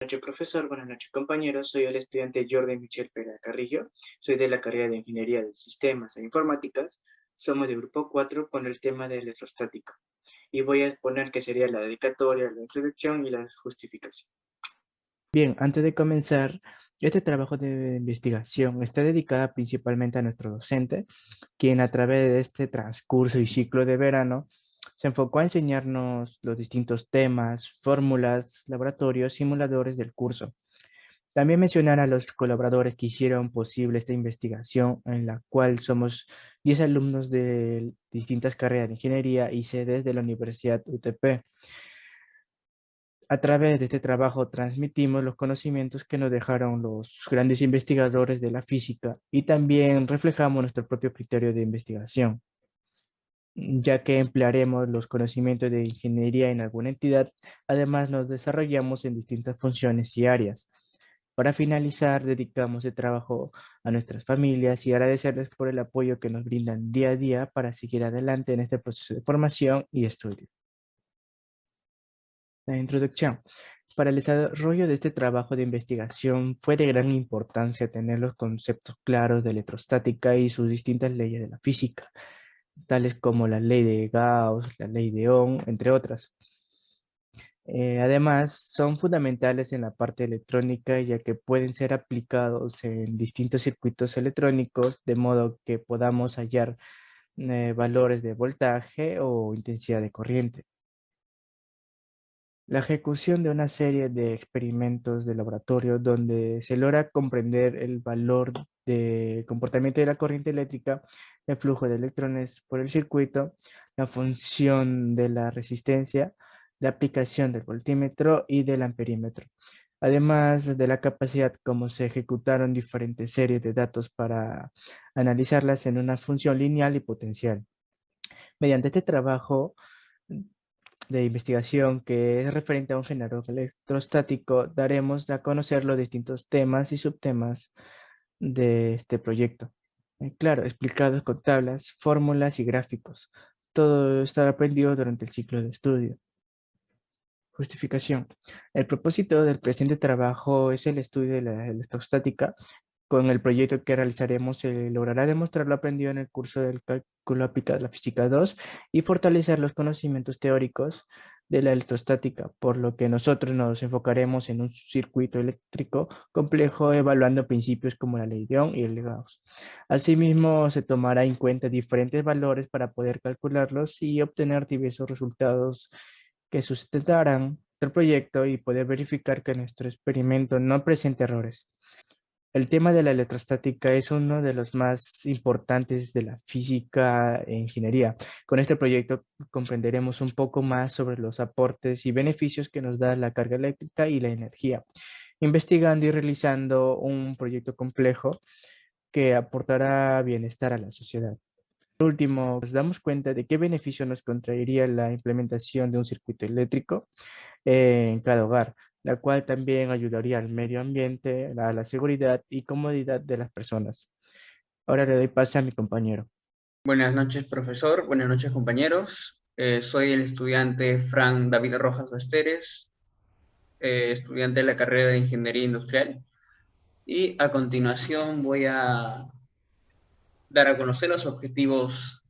Noches, profesor. Buenas noches, compañeros. Soy el estudiante Jordi Michel Pérez Carrillo. Soy de la carrera de Ingeniería de Sistemas e Informáticas. Somos del grupo 4 con el tema de electrostática. Y voy a exponer que sería la dedicatoria, la introducción y la justificación. Bien, antes de comenzar, este trabajo de investigación está dedicada principalmente a nuestro docente, quien a través de este transcurso y ciclo de verano se enfocó a enseñarnos los distintos temas, fórmulas, laboratorios, simuladores del curso. También mencionar a los colaboradores que hicieron posible esta investigación, en la cual somos 10 alumnos de distintas carreras de ingeniería y sedes de la Universidad UTP. A través de este trabajo transmitimos los conocimientos que nos dejaron los grandes investigadores de la física y también reflejamos nuestro propio criterio de investigación, ya que emplearemos los conocimientos de ingeniería en alguna entidad. Además, nos desarrollamos en distintas funciones y áreas. Para finalizar, dedicamos el trabajo a nuestras familias y agradecerles por el apoyo que nos brindan día a día para seguir adelante en este proceso de formación y estudio. La introducción. Para el desarrollo de este trabajo de investigación fue de gran importancia tener los conceptos claros de electrostática y sus distintas leyes de la física, tales como la ley de Gauss, la ley de Ohm, entre otras. Además, son fundamentales en la parte electrónica, ya que pueden ser aplicados en distintos circuitos electrónicos, de modo que podamos hallar valores de voltaje o intensidad de corriente. La ejecución de una serie de experimentos de laboratorio donde se logra comprender el valor de comportamiento de la corriente eléctrica, el flujo de electrones por el circuito, la función de la resistencia, la aplicación del voltímetro y del amperímetro. Además de la capacidad como se ejecutaron diferentes series de datos para analizarlas en una función lineal y potencial. Mediante este trabajo de investigación que es referente a un generador electrostático, daremos a conocer los distintos temas y subtemas de este proyecto. Claro, explicados con tablas, fórmulas y gráficos. Todo está aprendido durante el ciclo de estudio. Justificación. El propósito del presente trabajo es el estudio de la electrostática. Con el proyecto que realizaremos se logrará demostrar lo aprendido en el curso del cálculo aplicado a la física 2 y fortalecer los conocimientos teóricos de la electrostática, por lo que nosotros nos enfocaremos en un circuito eléctrico complejo evaluando principios como la ley de Ohm y el de Gauss. Asimismo, se tomará en cuenta diferentes valores para poder calcularlos y obtener diversos resultados que sustentarán el proyecto y poder verificar que nuestro experimento no presenta errores. El tema de la electrostática es uno de los más importantes de la física e ingeniería. Con este proyecto comprenderemos un poco más sobre los aportes y beneficios que nos da la carga eléctrica y la energía, investigando y realizando un proyecto complejo que aportará bienestar a la sociedad. Por último, nos damos cuenta de qué beneficio nos contraería la implementación de un circuito eléctrico en cada hogar, la cual también ayudaría al medio ambiente, a la seguridad y comodidad de las personas. Ahora le doy paso a mi compañero. Buenas noches, profesor. Buenas noches, compañeros. Soy el estudiante Fran David Rojas Besteres, estudiante de la carrera de Ingeniería Industrial. Y a continuación voy a dar a conocer los objetivos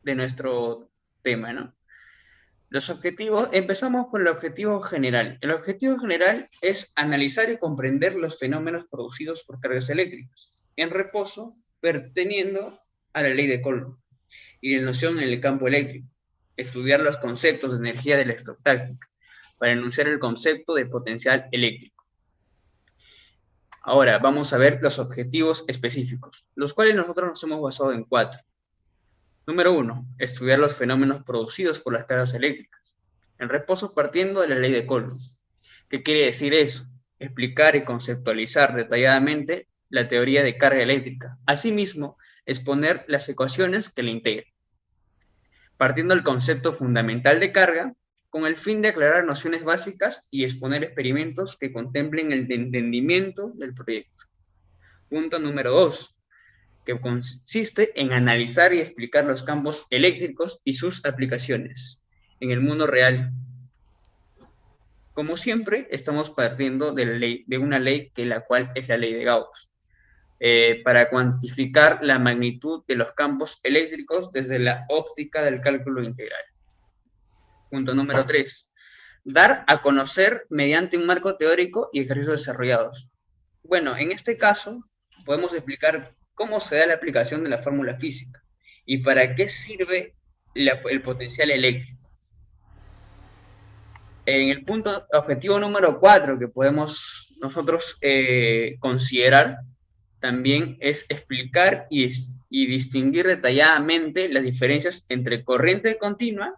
de nuestro tema, ¿no? Los objetivos, empezamos por el objetivo general. El objetivo general es analizar y comprender los fenómenos producidos por cargas eléctricas en reposo, perteniendo a la ley de Coulomb y la noción en el campo eléctrico, estudiar los conceptos de energía de electrostática para enunciar el concepto de potencial eléctrico. Ahora vamos a ver los objetivos específicos, los cuales nosotros nos hemos basado en 4. Número 1, estudiar los fenómenos producidos por las cargas eléctricas, en reposo partiendo de la ley de Coulomb. ¿Qué quiere decir eso? Explicar y conceptualizar detalladamente la teoría de carga eléctrica. Asimismo, exponer las ecuaciones que la integran, partiendo del concepto fundamental de carga, con el fin de aclarar nociones básicas y exponer experimentos que contemplen el entendimiento del proyecto. Punto número 2, que consiste en analizar y explicar los campos eléctricos y sus aplicaciones en el mundo real, Como siempre, estamos partiendo de una ley que la cual es la ley de Gauss, para cuantificar la magnitud de los campos eléctricos desde la óptica del cálculo integral. Punto número 3. Dar a conocer mediante un marco teórico y ejercicios desarrollados. Bueno, en este caso podemos explicar cómo se da la aplicación de la fórmula física y para qué sirve el potencial eléctrico. En el punto objetivo número 4 que podemos nosotros considerar también es explicar y distinguir detalladamente las diferencias entre corriente continua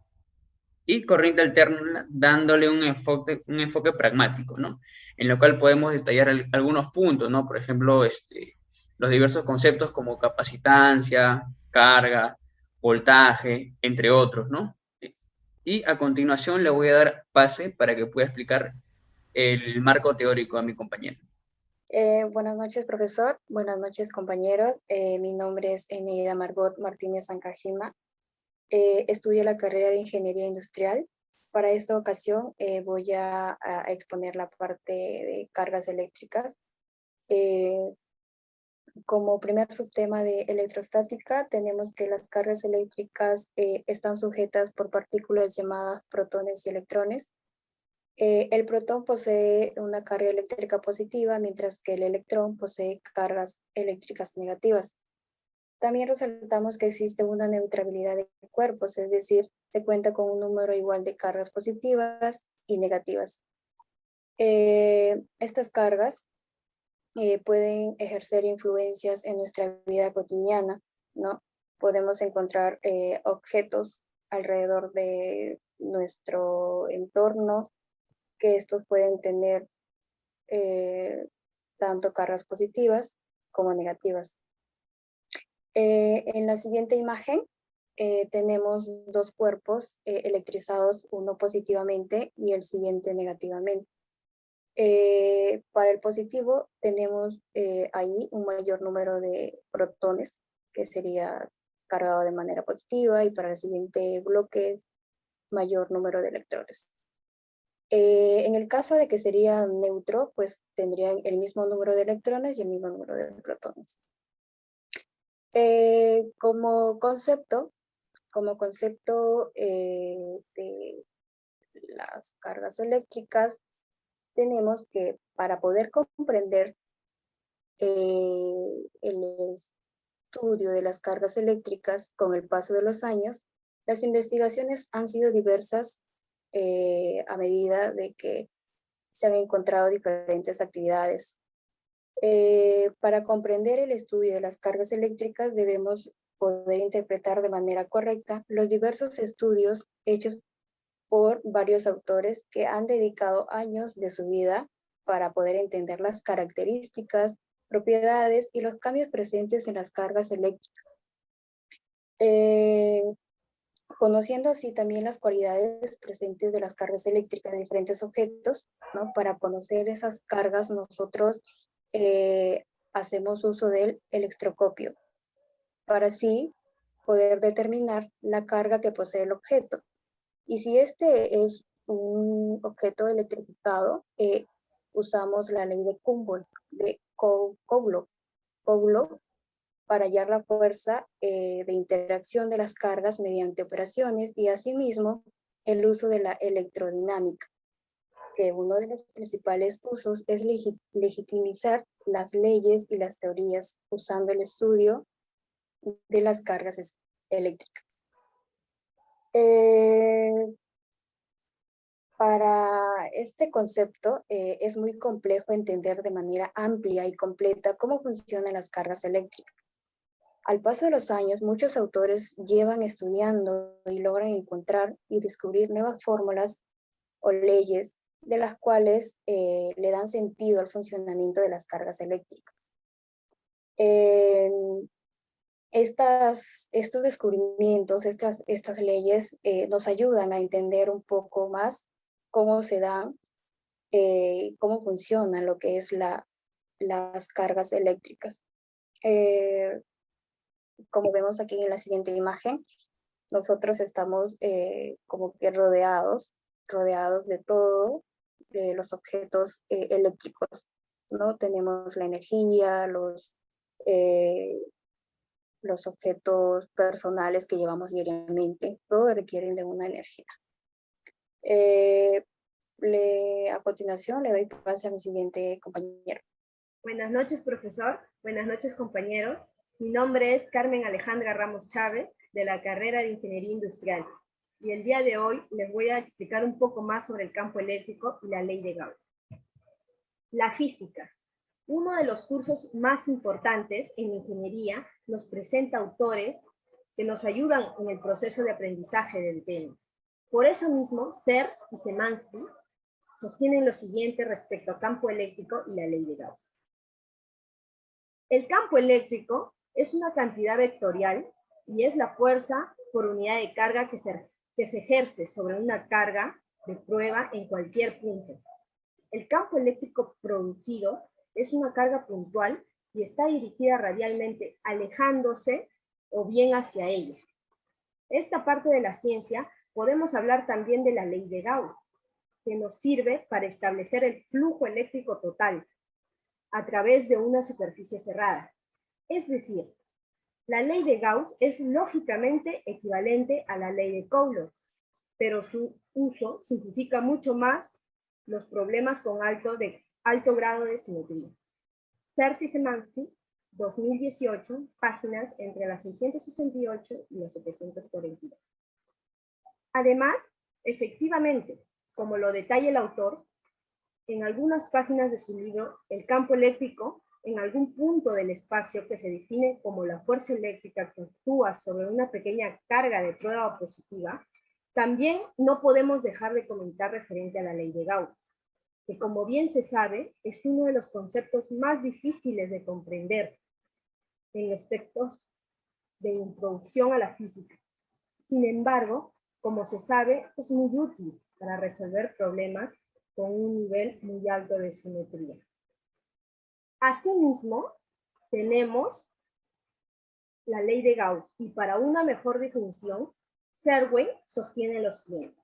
y corriente alterna, dándole un enfoque pragmático, ¿no? En lo cual podemos detallar algunos puntos, ¿no? Por ejemplo, los diversos conceptos como capacitancia, carga, voltaje, entre otros, ¿no? Y a continuación le voy a dar pase para que pueda explicar el marco teórico a mi compañero. Buenas noches, profesor. Buenas noches, compañeros. Mi nombre es Eneida Margot Martínez Sancajima. Estudio la carrera de Ingeniería Industrial. Para esta ocasión voy a exponer la parte de cargas eléctricas. Como primer subtema de electrostática, tenemos que las cargas eléctricas están sujetas por partículas llamadas protones y electrones. El protón posee una carga eléctrica positiva, mientras que el electrón posee cargas eléctricas negativas. También resaltamos que existe una neutralidad de cuerpos, es decir, se cuenta con un número igual de cargas positivas y negativas. Estas cargas pueden ejercer influencias en nuestra vida cotidiana, ¿no? Podemos encontrar objetos alrededor de nuestro entorno, que estos pueden tener tanto cargas positivas como negativas. En la siguiente imagen tenemos dos cuerpos electrizados, uno positivamente y el siguiente negativamente. Para el positivo tenemos ahí un mayor número de protones, que sería cargado de manera positiva, y para el siguiente bloque mayor número de electrones. En el caso de que sería neutro, pues tendrían el mismo número de electrones y el mismo número de protones. Como concepto de las cargas eléctricas, tenemos que para poder comprender el estudio de las cargas eléctricas con el paso de los años, las investigaciones han sido diversas a medida de que se han encontrado diferentes actividades. Para comprender el estudio de las cargas eléctricas debemos poder interpretar de manera correcta los diversos estudios hechos por varios autores que han dedicado años de su vida para poder entender las características, propiedades y los cambios presentes en las cargas eléctricas. Conociendo así también las cualidades presentes de las cargas eléctricas de diferentes objetos, ¿no? Para conocer esas cargas nosotros hacemos uso del electroscopio, para así poder determinar la carga que posee el objeto. Y si este es un objeto electrificado, usamos la ley de Coulomb para hallar la fuerza de interacción de las cargas mediante operaciones, y asimismo el uso de la electrodinámica, que uno de los principales usos es legitimizar las leyes y las teorías usando el estudio de las cargas eléctricas. Para este concepto es muy complejo entender de manera amplia y completa cómo funcionan las cargas eléctricas. Al paso de los años, muchos autores llevan estudiando y logran encontrar y descubrir nuevas fórmulas o leyes de las cuales le dan sentido al funcionamiento de las cargas eléctricas. Estos descubrimientos, estas leyes nos ayudan a entender un poco más cómo se dan, cómo funcionan lo que es las cargas eléctricas. Como vemos aquí en la siguiente imagen, nosotros estamos como que rodeados de todo, los objetos eléctricos, ¿no? Tenemos la energía, los objetos personales que llevamos diariamente, todos requieren de una energía. A continuación le doy paso a mi siguiente compañero. Buenas noches, profesor. Buenas noches, compañeros. Mi nombre es Carmen Alejandra Ramos Chávez, de la carrera de Ingeniería Industrial. Y el día de hoy les voy a explicar un poco más sobre el campo eléctrico y la ley de Gauss. La física. Uno de los cursos más importantes en ingeniería nos presenta autores que nos ayudan en el proceso de aprendizaje del tema. Por eso mismo, Serres y Szymanski sostienen lo siguiente respecto al campo eléctrico y la ley de Gauss. El campo eléctrico es una cantidad vectorial y es la fuerza por unidad de carga que se ejerce sobre una carga de prueba en cualquier punto. El campo eléctrico producido es una carga puntual y está dirigida radialmente alejándose o bien hacia ella. Esta parte de la ciencia podemos hablar también de la ley de Gauss, que nos sirve para establecer el flujo eléctrico total a través de una superficie cerrada. Es decir, la ley de Gauss es lógicamente equivalente a la ley de Coulomb, pero su uso simplifica mucho más los problemas con alto grado de simetría. Serres y Szymanski, 2018, páginas entre las 668 y las 742. Además, efectivamente, como lo detalla el autor, en algunas páginas de su libro, el campo eléctrico, en algún punto del espacio que se define como la fuerza eléctrica que actúa sobre una pequeña carga de prueba positiva, también no podemos dejar de comentar referente a la ley de Gauss, que como bien se sabe, es uno de los conceptos más difíciles de comprender en los textos de introducción a la física. Sin embargo, como se sabe, es muy útil para resolver problemas con un nivel muy alto de simetría. Asimismo, tenemos la ley de Gauss, y para una mejor definición, Serwin sostiene lo siguiente.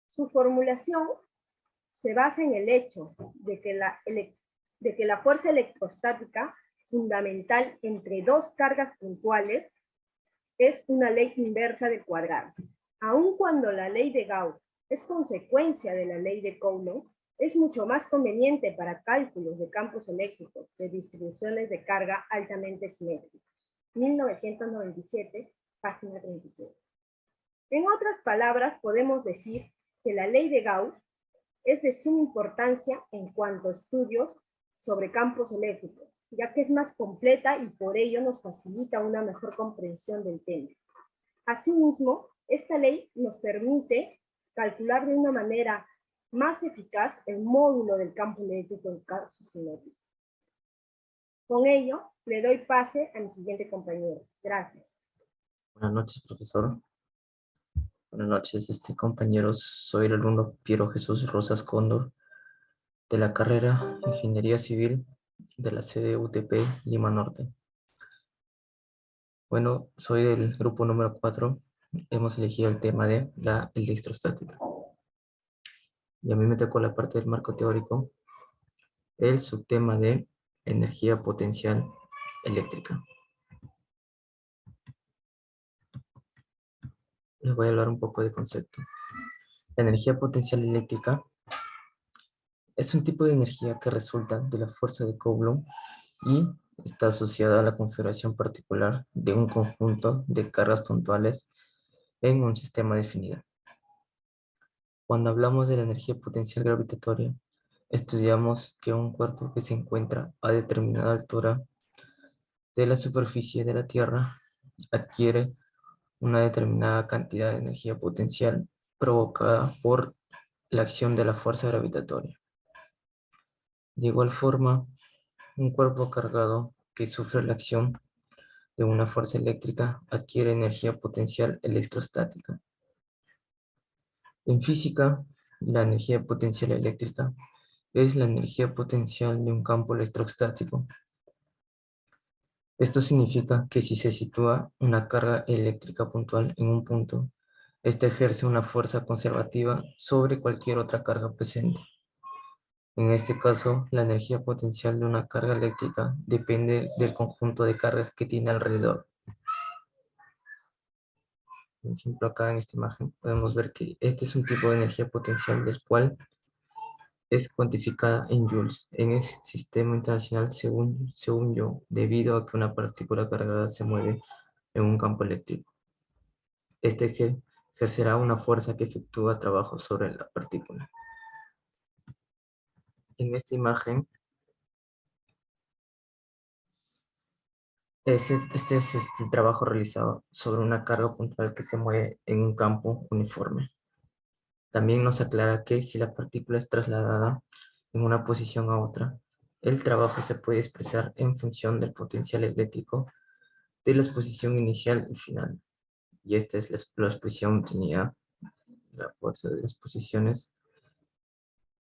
Su formulación se basa en el hecho de que la fuerza electrostática fundamental entre dos cargas puntuales es una ley inversa del cuadrado. Aun cuando la ley de Gauss es consecuencia de la ley de Coulomb, es mucho más conveniente para cálculos de campos eléctricos de distribuciones de carga altamente simétricas. 1997, página 37. En otras palabras, podemos decir que la ley de Gauss es de suma importancia en cuanto a estudios sobre campos eléctricos, ya que es más completa y por ello nos facilita una mejor comprensión del tema. Asimismo, esta ley nos permite calcular de una manera más eficaz el módulo del campo eléctrico en caso simétrico. Con ello, le doy pase a mi siguiente compañero. Gracias. Buenas noches, profesor. Buenas noches, compañeros. Soy el alumno Piero Jesús Rosas Cóndor, de la carrera Ingeniería Civil de la sede UTP Lima Norte. Bueno, soy del grupo número 4. Hemos elegido el tema de la electrostática. Y a mí me tocó la parte del marco teórico, el subtema de energía potencial eléctrica. Les voy a hablar un poco de concepto. La energía potencial eléctrica es un tipo de energía que resulta de la fuerza de Coulomb y está asociada a la configuración particular de un conjunto de cargas puntuales en un sistema definido. Cuando hablamos de la energía potencial gravitatoria, estudiamos que un cuerpo que se encuentra a determinada altura de la superficie de la Tierra adquiere una determinada cantidad de energía potencial provocada por la acción de la fuerza gravitatoria. De igual forma, un cuerpo cargado que sufre la acción de una fuerza eléctrica adquiere energía potencial electrostática. En física, la energía potencial eléctrica es la energía potencial de un campo electrostático. Esto significa que si se sitúa una carga eléctrica puntual en un punto, Este ejerce una fuerza conservativa sobre cualquier otra carga presente. En este caso, la energía potencial de una carga eléctrica depende del conjunto de cargas que tiene alrededor. Por ejemplo, acá en esta imagen podemos ver que este es un tipo de energía potencial del cual es cuantificada en joules en el sistema internacional según yo, debido a que una partícula cargada se mueve en un campo eléctrico. Este ejercerá una fuerza que efectúa trabajo sobre la partícula. En esta imagen, este es el trabajo realizado sobre una carga puntual que se mueve en un campo uniforme. También nos aclara que si la partícula es trasladada en una posición a otra, el trabajo se puede expresar en función del potencial eléctrico de la exposición inicial y final. Y esta es la expresión obtenida, la fuerza de las posiciones.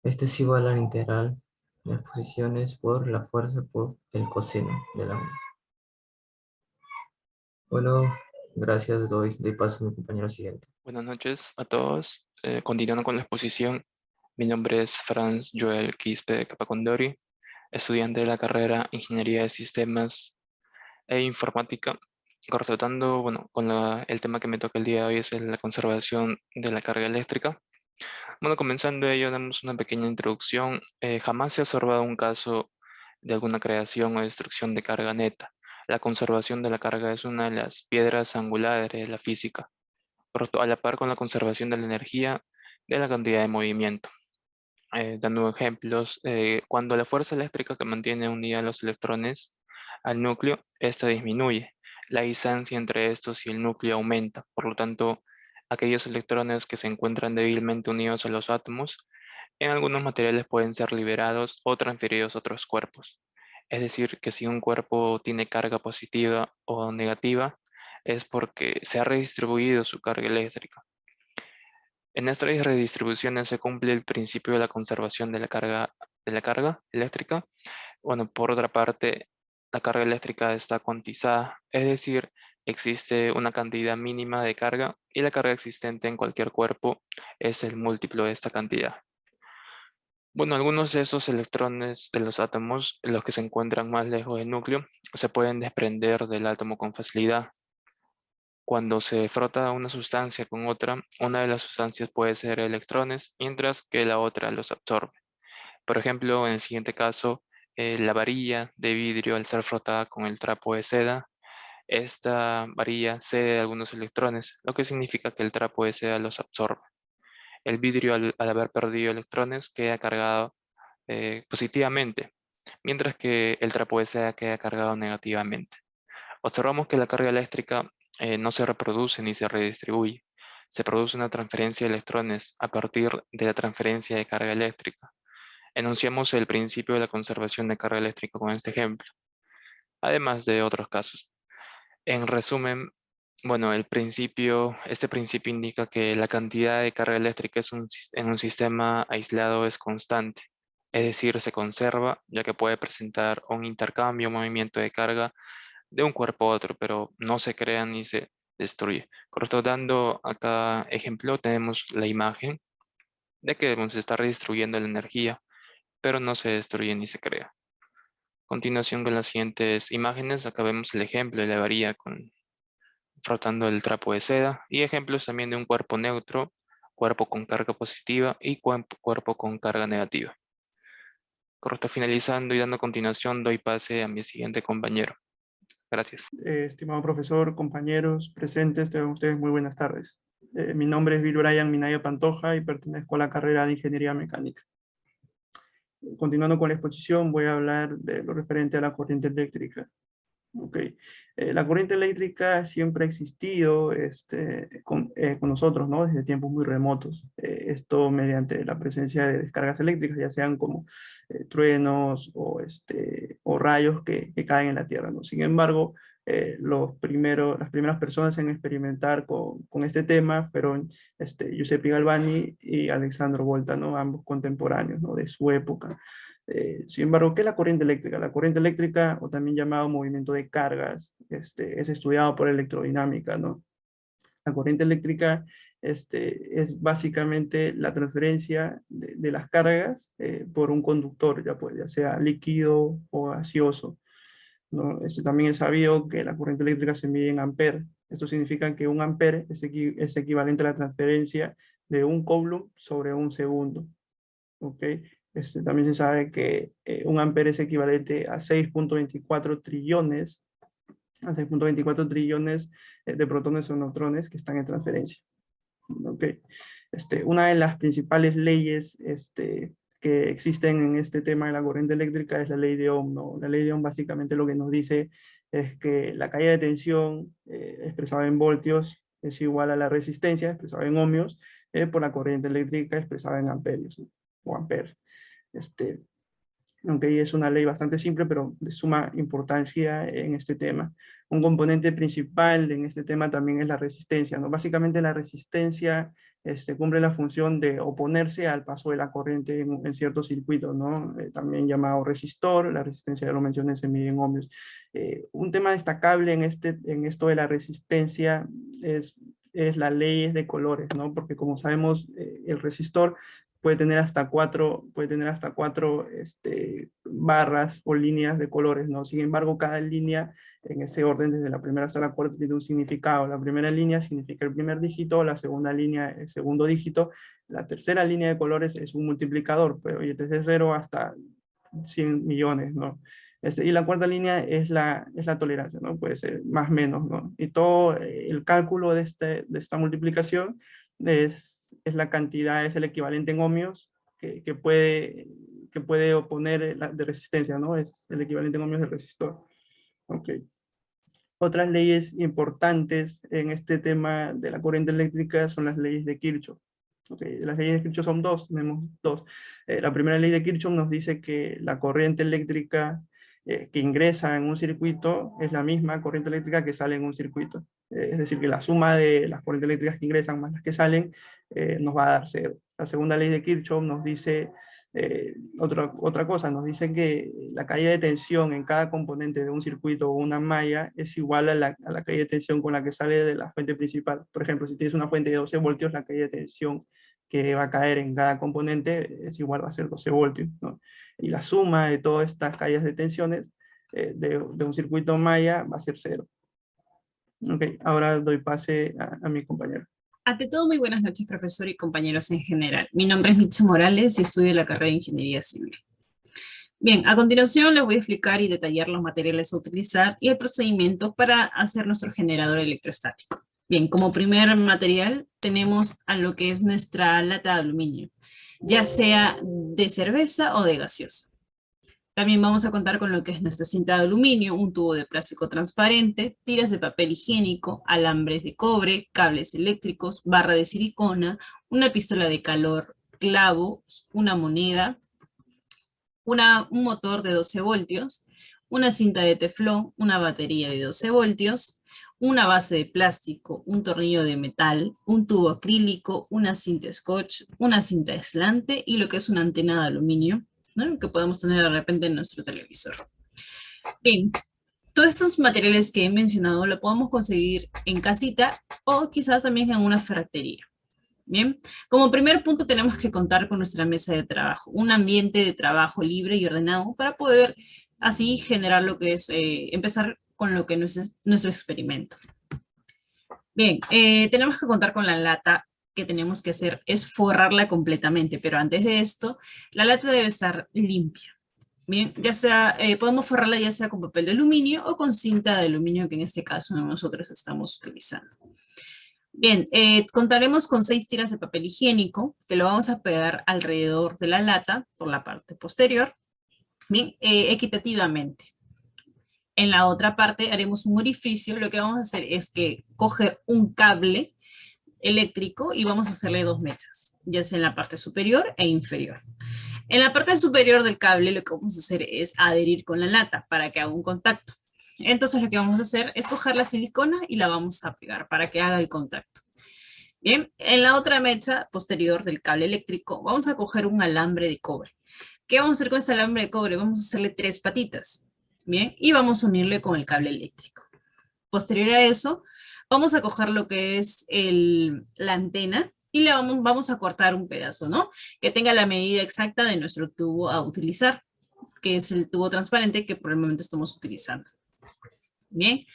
Esto es igual a la integral de las posiciones por la fuerza por el coseno de la onda. Bueno, gracias, doy paso a mi compañero siguiente. Buenas noches a todos. Continuando con la exposición, mi nombre es Franz Joel Quispe Capacondori, estudiante de la carrera Ingeniería de Sistemas e Informática. Cortando, bueno, con el tema que me toca el día de hoy es la conservación de la carga eléctrica. Bueno, comenzando ello, damos una pequeña introducción. Jamás se ha observado un caso de alguna creación o destrucción de carga neta. La conservación de la carga es una de las piedras angulares de la física, a la par con la conservación de la energía de la cantidad de movimiento. Dando ejemplos, cuando la fuerza eléctrica que mantiene unida los electrones al núcleo, esta disminuye. La distancia entre estos y el núcleo aumenta. Por lo tanto, aquellos electrones que se encuentran débilmente unidos a los átomos, en algunos materiales pueden ser liberados o transferidos a otros cuerpos. Es decir, que si un cuerpo tiene carga positiva o negativa, es porque se ha redistribuido su carga eléctrica. En estas redistribuciones se cumple el principio de la conservación de la carga eléctrica. Bueno, por otra parte, la carga eléctrica está cuantizada, es decir, existe una cantidad mínima de carga y la carga existente en cualquier cuerpo es el múltiplo de esta cantidad. Bueno, algunos de esos electrones de los átomos, los que se encuentran más lejos del núcleo, se pueden desprender del átomo con facilidad. Cuando se frota una sustancia con otra, una de las sustancias puede ser electrones, mientras que la otra los absorbe. Por ejemplo, en el siguiente caso, la varilla de vidrio al ser frotada con el trapo de seda, esta varilla cede algunos electrones, lo que significa que el trapo de seda los absorbe. El vidrio al haber perdido electrones queda cargado positivamente, mientras que el trapo de seda queda cargado negativamente. Observamos que la carga eléctrica no se reproduce ni se redistribuye. Se produce una transferencia de electrones a partir de la transferencia de carga eléctrica. Enunciamos el principio de la conservación de carga eléctrica con este ejemplo, además de otros casos. En resumen, bueno, este principio indica que la cantidad de carga eléctrica en un sistema aislado es constante, es decir, se conserva, ya que puede presentar un intercambio o movimiento de carga de un cuerpo a otro, pero no se crea ni se destruye. Dando a cada ejemplo, tenemos la imagen de que se está redistribuyendo la energía, pero no se destruye ni se crea. A continuación, con las siguientes imágenes, acá vemos el ejemplo de la varilla frotando el trapo de seda y ejemplos también de un cuerpo neutro, cuerpo con carga positiva y cuerpo con carga negativa. Finalizando y dando continuación, doy pase a mi siguiente compañero. Gracias. Estimado profesor, compañeros presentes, tengan ustedes muy buenas tardes. Mi nombre es Bill Brian Minaya Pantoja y pertenezco a la carrera de Ingeniería Mecánica. Continuando con la exposición, voy a hablar de lo referente a la corriente eléctrica. Okay. La corriente eléctrica siempre ha existido con nosotros, ¿no? Desde tiempos muy remotos. Esto mediante la presencia de descargas eléctricas, ya sean como truenos o rayos que caen en la Tierra, ¿no? Sin embargo, las primeras personas en experimentar con este tema fueron Giuseppe Galvani y Alessandro Volta, ¿no? Ambos contemporáneos, ¿no? De su época. Sin embargo, ¿qué es la corriente eléctrica? La corriente eléctrica, o también llamado movimiento de cargas, es estudiado por electrodinámica, ¿no? La corriente eléctrica es básicamente la transferencia de las cargas por un conductor, ya sea líquido o gaseoso, ¿no? También es sabido que la corriente eléctrica se mide en amperes. Esto significa que un ampere es equivalente a la transferencia de un coulomb sobre un segundo. ¿Ok? También se sabe que un ampere es equivalente a 6.24 trillones, de protones o neutrones que están en transferencia. ¿Ok? Una de las principales leyes que existen en este tema de la corriente eléctrica es la ley de Ohm, ¿no? La ley de Ohm básicamente lo que nos dice es que la caída de tensión expresada en voltios es igual a la resistencia expresada en ohmios por la corriente eléctrica expresada en amperios, ¿no? O amperes. Aunque es una ley bastante simple, pero de suma importancia en este tema. Un componente principal en este tema también es la resistencia, ¿no? Básicamente la resistencia cumple la función de oponerse al paso de la corriente en ciertos circuitos, ¿no? También llamado resistor. La resistencia, ya lo mencioné, se mide en ohmios. Un tema destacable en esto de la resistencia es las leyes de colores, ¿no? Porque como sabemos, el resistor puede tener hasta cuatro barras o líneas de colores, ¿no? Sin embargo, cada línea en este orden, desde la primera hasta la cuarta, tiene un significado. La primera línea significa el primer dígito, la segunda línea el segundo dígito, la tercera línea de colores es un multiplicador, pero desde 0 hasta 100 millones, ¿no? Y la cuarta línea es la tolerancia, ¿no? Puede ser más menos, ¿no? Y todo el cálculo de esta multiplicación es la cantidad, es el equivalente en ohmios que puede oponer de resistencia, ¿no? Es el equivalente en ohmios del resistor. Ok. Otras leyes importantes en este tema de la corriente eléctrica son las leyes de Kirchhoff. Okay. Las leyes de Kirchhoff son dos, tenemos dos. La primera ley de Kirchhoff nos dice que la corriente eléctrica que ingresa en un circuito es la misma corriente eléctrica que sale en un circuito. Es decir, que la suma de las corrientes eléctricas que ingresan más las que salen nos va a dar cero. La segunda ley de Kirchhoff nos dice otra cosa, nos dice que la caída de tensión en cada componente de un circuito o una malla es igual a la caída de tensión con la que sale de la fuente principal. Por ejemplo, si tienes una fuente de 12 voltios, la caída de tensión que va a caer en cada componente es igual, va a ser 12 voltios, ¿no? Y la suma de todas estas caídas de tensiones de un circuito malla va a ser cero. Ok, ahora doy pase a mi compañero. Ante todo, muy buenas noches, profesor y compañeros en general. Mi nombre es Mitzi Morales y estudio la carrera de Ingeniería Civil. Bien, a continuación les voy a explicar y detallar los materiales a utilizar y el procedimiento para hacer nuestro generador electrostático. Bien, como primer material tenemos a lo que es nuestra lata de aluminio, ya sea de cerveza o de gaseosa. También vamos a contar con lo que es nuestra cinta de aluminio, un tubo de plástico transparente, tiras de papel higiénico, alambres de cobre, cables eléctricos, barra de silicona, una pistola de calor, clavos, una moneda, un motor de 12 voltios, una cinta de teflón, una batería de 12 voltios, una base de plástico, un tornillo de metal, un tubo acrílico, una cinta scotch, una cinta aislante y lo que es una antena de aluminio, ¿no? Que podemos tener de repente en nuestro televisor. Bien, todos estos materiales que he mencionado lo podemos conseguir en casita o quizás también en una ferretería. Bien, como primer punto tenemos que contar con nuestra mesa de trabajo, un ambiente de trabajo libre y ordenado para poder así generar lo que es, empezar con lo que es nuestro experimento. Bien, tenemos que contar con la lata. Que tenemos que hacer es forrarla completamente, pero antes de esto, la lata debe estar limpia. Bien, ya sea, podemos forrarla ya sea con papel de aluminio o con cinta de aluminio, que en este caso nosotros estamos utilizando. Bien, contaremos con 6 tiras de papel higiénico, que lo vamos a pegar alrededor de la lata, por la parte posterior, bien, equitativamente. En la otra parte haremos un orificio, lo que vamos a hacer es que coger un cable eléctrico y vamos a hacerle 2 mechas, ya sea en la parte superior e inferior. En la parte superior del cable lo que vamos a hacer es adherir con la lata para que haga un contacto. Entonces lo que vamos a hacer es coger la silicona y la vamos a pegar para que haga el contacto. Bien, en la otra mecha posterior del cable eléctrico vamos a coger un alambre de cobre. ¿Qué vamos a hacer con este alambre de cobre? Vamos a hacerle 3 patitas, bien, y vamos a unirle con el cable eléctrico. Posterior a eso, vamos a coger lo que es la antena y le vamos a cortar un pedazo, ¿no? Que tenga la medida exacta de nuestro tubo a utilizar, que es el tubo transparente que por el momento estamos utilizando. Bien.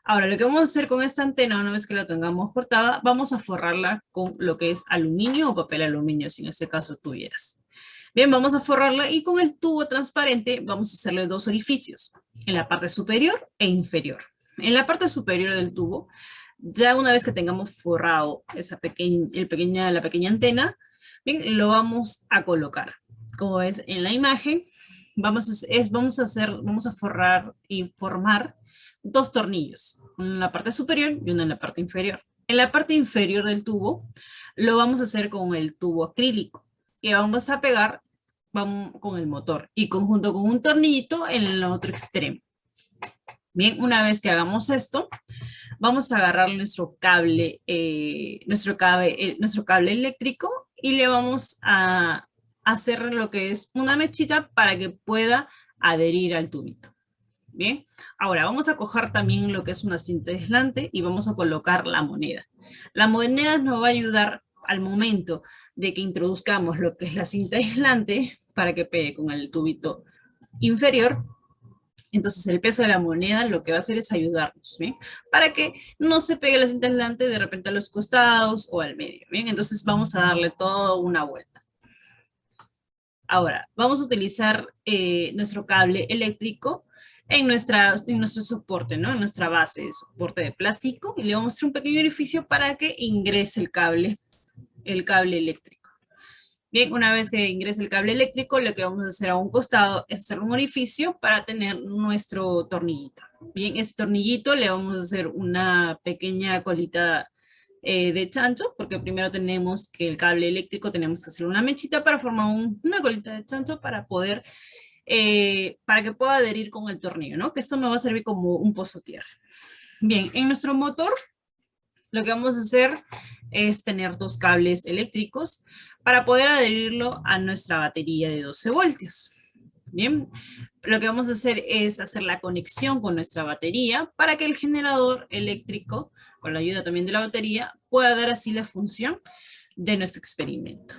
Ahora, lo que vamos a hacer con esta antena, una vez que la tengamos cortada, vamos a forrarla con lo que es aluminio o papel aluminio, si en este caso tuvieras. Bien, vamos a forrarla y con el tubo transparente vamos a hacerle 2 orificios, en la parte superior e inferior. En la parte superior del tubo, ya una vez que tengamos forrado la pequeña antena, bien, lo vamos a colocar. Como ves en la imagen, vamos a forrar y formar 2 tornillos, uno en la parte superior y uno en la parte inferior. En la parte inferior del tubo lo vamos a hacer con el tubo acrílico, que vamos a pegar con el motor y junto con un tornillito en el otro extremo. Bien, una vez que hagamos esto, vamos a agarrar nuestro cable eléctrico y le vamos a hacer lo que es una mechita para que pueda adherir al tubito. Bien, ahora vamos a coger también lo que es una cinta aislante y vamos a colocar la moneda. La moneda nos va a ayudar al momento de que introduzcamos lo que es la cinta aislante para que pegue con el tubito inferior. Entonces el peso de la moneda lo que va a hacer es ayudarnos, ¿bien? Para que no se pegue la cinta aislante de repente a los costados o al medio, ¿bien? Entonces vamos a darle toda una vuelta. Ahora, vamos a utilizar nuestro cable eléctrico en nuestro soporte, ¿no? En nuestra base de soporte de plástico, y le vamos a hacer un pequeño orificio para que ingrese el cable eléctrico. Bien, una vez que ingrese el cable eléctrico, lo que vamos a hacer a un costado es hacer un orificio para tener nuestro tornillito. Bien, ese tornillito le vamos a hacer una pequeña colita de chancho, porque primero tenemos que el cable eléctrico, tenemos que hacer una mechita para formar una colita de chancho para poder para que pueda adherir con el tornillo, ¿no? Que esto nos va a servir como un pozo tierra. Bien, en nuestro motor lo que vamos a hacer es tener 2 cables eléctricos para poder adherirlo a nuestra batería de 12 voltios. Bien, lo que vamos a hacer es hacer la conexión con nuestra batería para que el generador eléctrico, con la ayuda también de la batería, pueda dar así la función de nuestro experimento.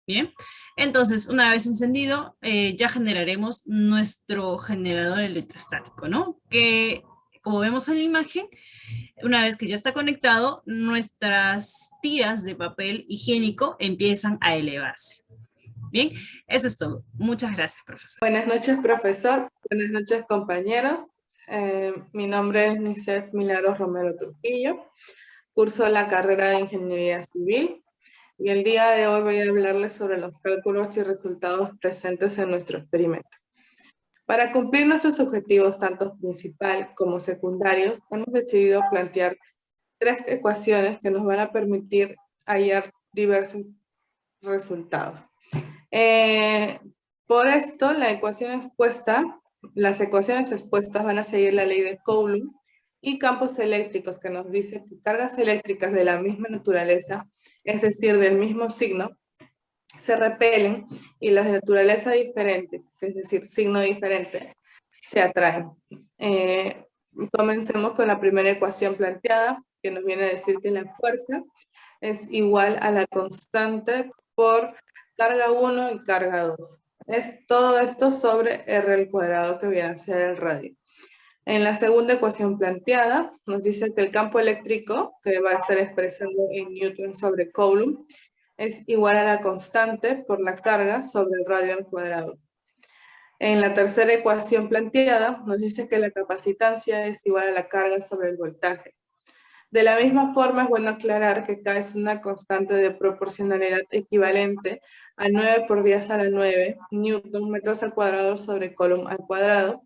Bien, entonces una vez encendido, ya generaremos nuestro generador electrostático, ¿no? Que como vemos en la imagen, una vez que ya está conectado, nuestras tiras de papel higiénico empiezan a elevarse. Bien, eso es todo. Muchas gracias, profesor. Buenas noches, profesor. Buenas noches, compañeros. Mi nombre es Nicef Milagros Romero Trujillo. Curso la carrera de Ingeniería Civil. Y el día de hoy voy a hablarles sobre los cálculos y resultados presentes en nuestro experimento. Para cumplir nuestros objetivos, tanto principal como secundarios, hemos decidido plantear 3 ecuaciones que nos van a permitir hallar diversos resultados. Por esto, las ecuaciones expuestas van a seguir la ley de Coulomb y campos eléctricos, que nos dice que cargas eléctricas de la misma naturaleza, es decir, del mismo signo, se repelen, y las de naturaleza diferente, es decir, signo diferente, se atraen. Comencemos con la primera ecuación planteada, que nos viene a decir que la fuerza es igual a la constante por carga 1 y carga 2. Es todo esto sobre R al cuadrado, que viene a ser el radio. En la segunda ecuación planteada, nos dice que el campo eléctrico, que va a estar expresado en Newton sobre Coulomb, es igual a la constante por la carga sobre el radio al cuadrado. En la tercera ecuación planteada, nos dice que la capacitancia es igual a la carga sobre el voltaje. De la misma forma, es bueno aclarar que K es una constante de proporcionalidad equivalente a 9 por 10 a la 9 Newton metros al cuadrado sobre Coulomb al cuadrado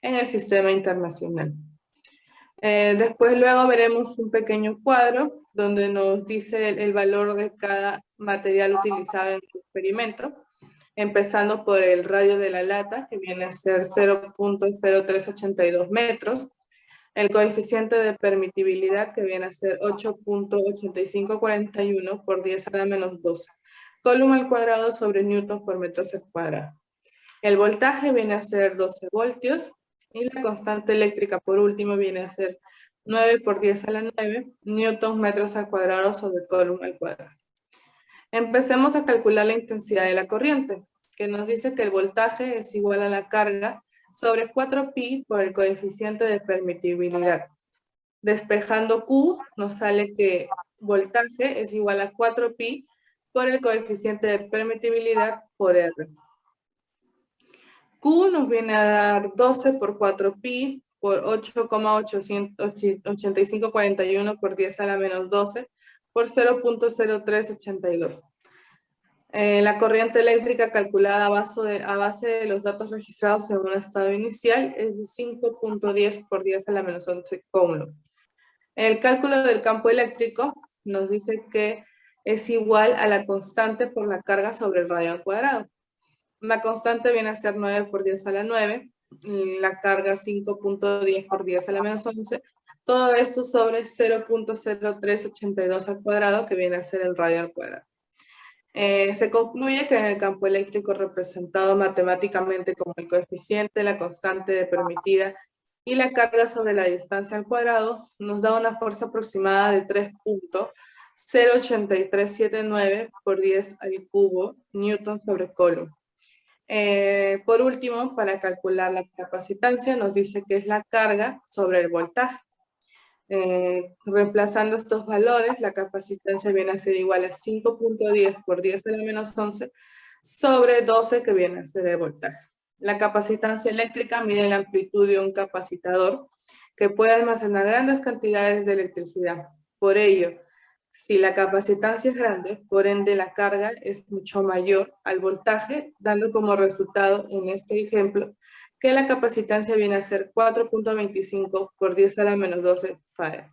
en el sistema internacional. Después luego veremos un pequeño cuadro donde nos dice el valor de cada material utilizado en el experimento, empezando por el radio de la lata, que viene a ser 0.0382 metros, el coeficiente de permitibilidad, que viene a ser 8.8541 por 10 a la menos 12, Coulomb al cuadrado sobre Newton por metros al cuadrado. El voltaje viene a ser 12 voltios, y la constante eléctrica, por último, viene a ser 9 por 10 a la 9 newton metros al cuadrado sobre coulomb al cuadrado. Empecemos a calcular la intensidad de la corriente, que nos dice que el voltaje es igual a la carga sobre 4pi por el coeficiente de permitibilidad. Despejando Q, nos sale que voltaje es igual a 4pi por el coeficiente de permitibilidad por R. Q nos viene a dar 12 por 4pi por 8,8541 por 10 a la menos 12 por 0.0382. La corriente eléctrica calculada a base de los datos registrados en un estado inicial es de 5.10 por 10 a la menos 11 coulomb. El cálculo del campo eléctrico nos dice que es igual a la constante por la carga sobre el radio al cuadrado. La constante viene a ser 9 por 10 a la 9, la carga 5.10 por 10 a la menos 11, todo esto sobre 0.0382 al cuadrado, que viene a ser el radio al cuadrado. Se concluye que en el campo eléctrico representado matemáticamente como el coeficiente, la constante de permitida y la carga sobre la distancia al cuadrado, nos da una fuerza aproximada de 3.08379 por 10 al cubo newton sobre coulomb. Por último, para calcular la capacitancia, nos dice que es la carga sobre el voltaje. Reemplazando estos valores, la capacitancia viene a ser igual a 5.10 por 10 a la menos 11 sobre 12, que viene a ser el voltaje. La capacitancia eléctrica mide la amplitud de un capacitador que puede almacenar grandes cantidades de electricidad. Por ello, si la capacitancia es grande, por ende la carga es mucho mayor al voltaje, dando como resultado en este ejemplo que la capacitancia viene a ser 4.25 por 10 a la menos 12 farad.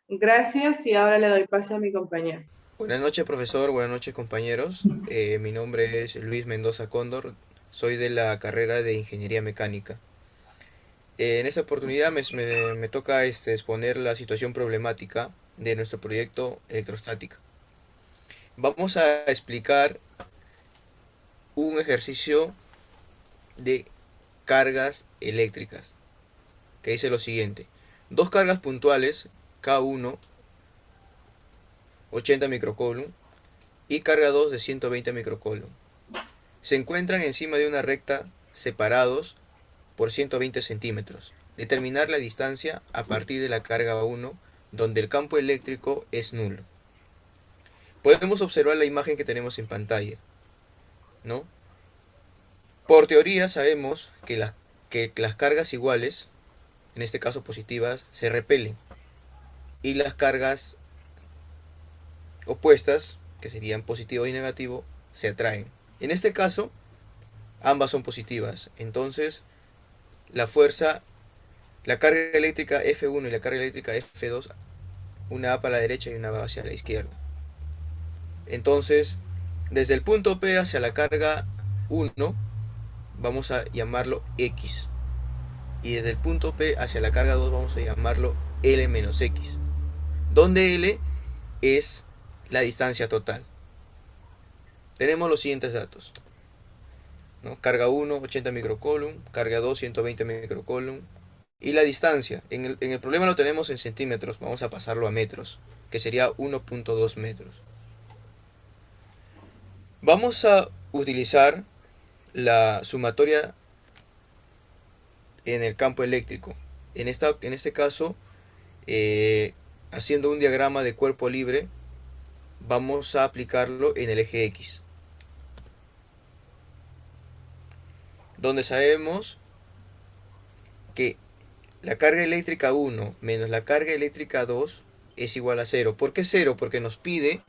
Gracias, y ahora le doy pase a mi compañero. Buenas noches, profesor. Buenas noches, compañeros. Mi nombre es Luis Mendoza Cóndor. Soy de la carrera de Ingeniería Mecánica. En esta oportunidad me toca exponer la situación problemática de nuestro proyecto electrostática. Vamos a explicar un ejercicio de cargas eléctricas que dice lo siguiente: dos cargas puntuales, K1 80 microcoulomb y carga 2 de 120 microcoulomb, se encuentran encima de una recta separados por 120 centímetros. Determinar la distancia a partir de la carga 1, donde el campo eléctrico es nulo. Podemos observar la imagen que tenemos en pantalla, ¿no? Por teoría sabemos que las cargas iguales, en este caso positivas, se repelen, y las cargas opuestas, que serían positivo y negativo, se atraen. En este caso, ambas son positivas. Entonces, la carga eléctrica F1 y la carga eléctrica F2, una va para la derecha y una va hacia la izquierda. Entonces, desde el punto P hacia la carga 1, vamos a llamarlo X. Y desde el punto P hacia la carga 2 vamos a llamarlo L menos X, donde L es la distancia total. Tenemos los siguientes datos, ¿no? Carga 1, 80 microcoulomb, carga 2, 120 microcoulomb. Y la distancia, en el problema lo tenemos en centímetros, vamos a pasarlo a metros, que sería 1.2 metros. Vamos a utilizar la sumatoria en el campo eléctrico. En este caso, haciendo un diagrama de cuerpo libre, vamos a aplicarlo en el eje X, donde sabemos que la carga eléctrica 1 menos la carga eléctrica 2 es igual a 0. ¿Por qué 0? Porque nos pide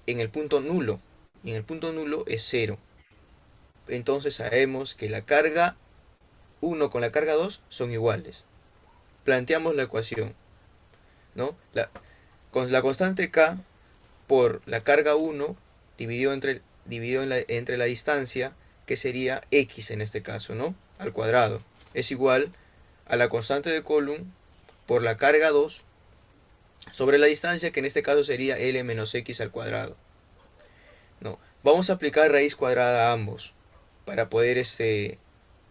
en el punto nulo, y en el punto nulo es 0. Entonces sabemos que la carga 1 con la carga 2 son iguales. Planteamos la ecuación, ¿no? Con la constante K por la carga 1 dividido entre la distancia, que sería X en este caso, ¿no? Al cuadrado, es igual a la constante de Coulomb por la carga 2 sobre la distancia, que en este caso sería L menos X al cuadrado, ¿no? Vamos a aplicar raíz cuadrada a ambos para poder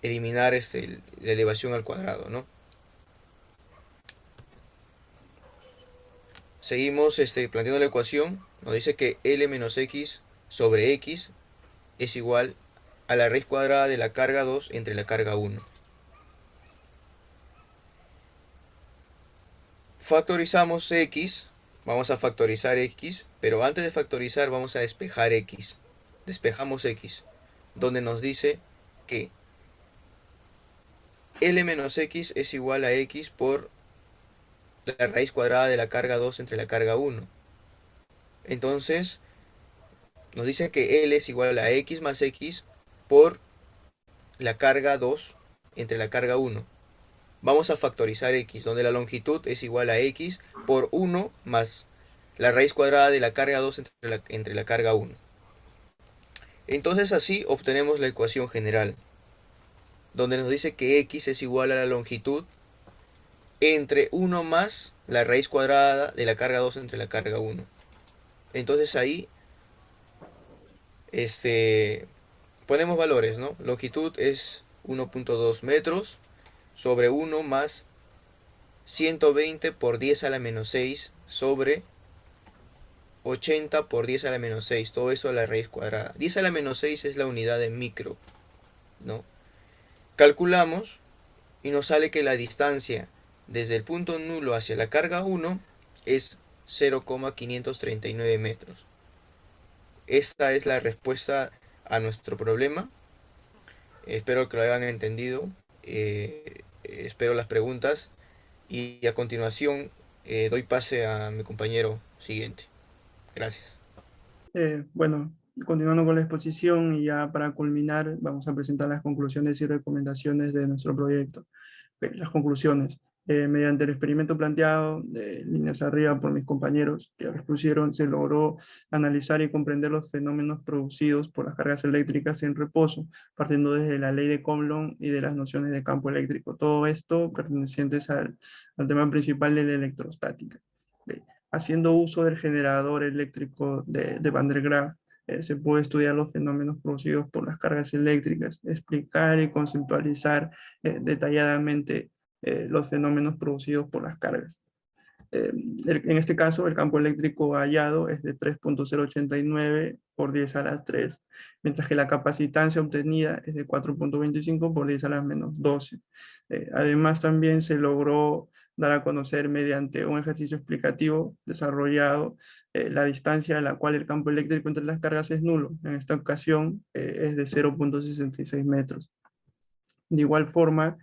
eliminar la elevación al cuadrado, ¿no? seguimos planteando la ecuación. Nos dice que L menos X sobre X es igual a la raíz cuadrada de la carga 2 entre la carga 1. Factorizamos X, vamos a factorizar X, pero antes de factorizar vamos a despejar X. Despejamos X, donde nos dice que L menos X es igual a X por la raíz cuadrada de la carga 2 entre la carga 1. Entonces, nos dice que L es igual a X más X por la carga 2 entre la carga 1. Vamos a factorizar X, donde la longitud es igual a X por 1 más la raíz cuadrada de la carga 2 entre la carga 1. Entonces así obtenemos la ecuación general, donde nos dice que X es igual a la longitud entre 1 más la raíz cuadrada de la carga 2 entre la carga 1. Entonces ahí ponemos valores, ¿no? Longitud es 1.2 metros sobre 1 más 120 por 10 a la menos 6 sobre 80 por 10 a la menos 6. Todo eso a la raíz cuadrada. 10 a la menos 6 es la unidad de micro, ¿no? Calculamos y nos sale que la distancia desde el punto nulo hacia la carga 1 es 0,539 metros. Esta es la respuesta a nuestro problema. Espero que lo hayan entendido. Espero las preguntas. Y a continuación doy pase a mi compañero siguiente. Gracias. Bueno, continuando con la exposición y ya para culminar, vamos a presentar las conclusiones y recomendaciones de nuestro proyecto. Las conclusiones. Mediante el experimento planteado de líneas arriba por mis compañeros que lo expusieron, se logró analizar y comprender los fenómenos producidos por las cargas eléctricas en reposo, partiendo desde la ley de Coulomb y de las nociones de campo eléctrico. Todo esto pertenecientes al tema principal de la electrostática. Haciendo uso del generador eléctrico de Van der Graaf, se puede estudiar los fenómenos producidos por las cargas eléctricas, explicar y conceptualizar detalladamente los fenómenos producidos por las cargas. En este caso, el campo eléctrico hallado es de 3.089 por 10 a la 3, mientras que la capacitancia obtenida es de 4.25 por 10 a la menos 12. Además, también se logró dar a conocer mediante un ejercicio explicativo desarrollado la distancia a la cual el campo eléctrico entre las cargas es nulo. En esta ocasión es de 0.66 metros. De igual forma,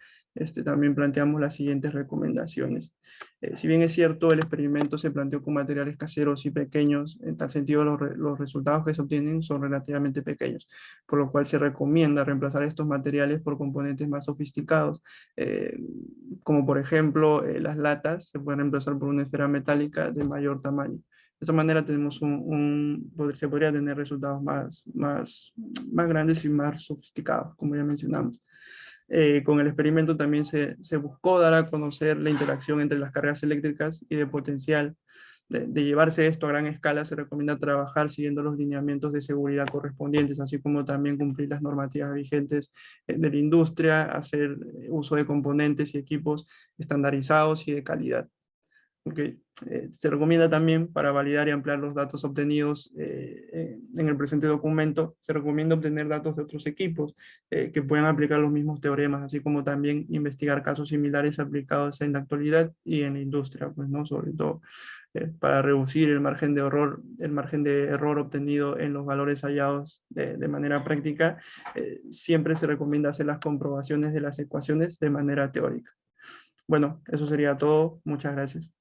también planteamos las siguientes recomendaciones. Si bien es cierto, el experimento se planteó con materiales caseros y pequeños, en tal sentido los resultados que se obtienen son relativamente pequeños, por lo cual se recomienda reemplazar estos materiales por componentes más sofisticados, como por ejemplo las latas se pueden reemplazar por una esfera metálica de mayor tamaño. De esta manera tenemos se podría tener resultados más grandes y más sofisticados, como ya mencionamos. Con el experimento también se buscó dar a conocer la interacción entre las cargas eléctricas y de potencial. De llevarse esto a gran escala, se recomienda trabajar siguiendo los lineamientos de seguridad correspondientes, así como también cumplir las normativas vigentes de la industria, hacer uso de componentes y equipos estandarizados y de calidad. Okay. Se recomienda también, para validar y ampliar los datos obtenidos en el presente documento, se recomienda obtener datos de otros equipos que puedan aplicar los mismos teoremas, así como también investigar casos similares aplicados en la actualidad y en la industria, pues, ¿no? Sobre todo para reducir el margen de error obtenido en los valores hallados de manera práctica. Siempre se recomienda hacer las comprobaciones de las ecuaciones de manera teórica. Bueno, eso sería todo. Muchas gracias.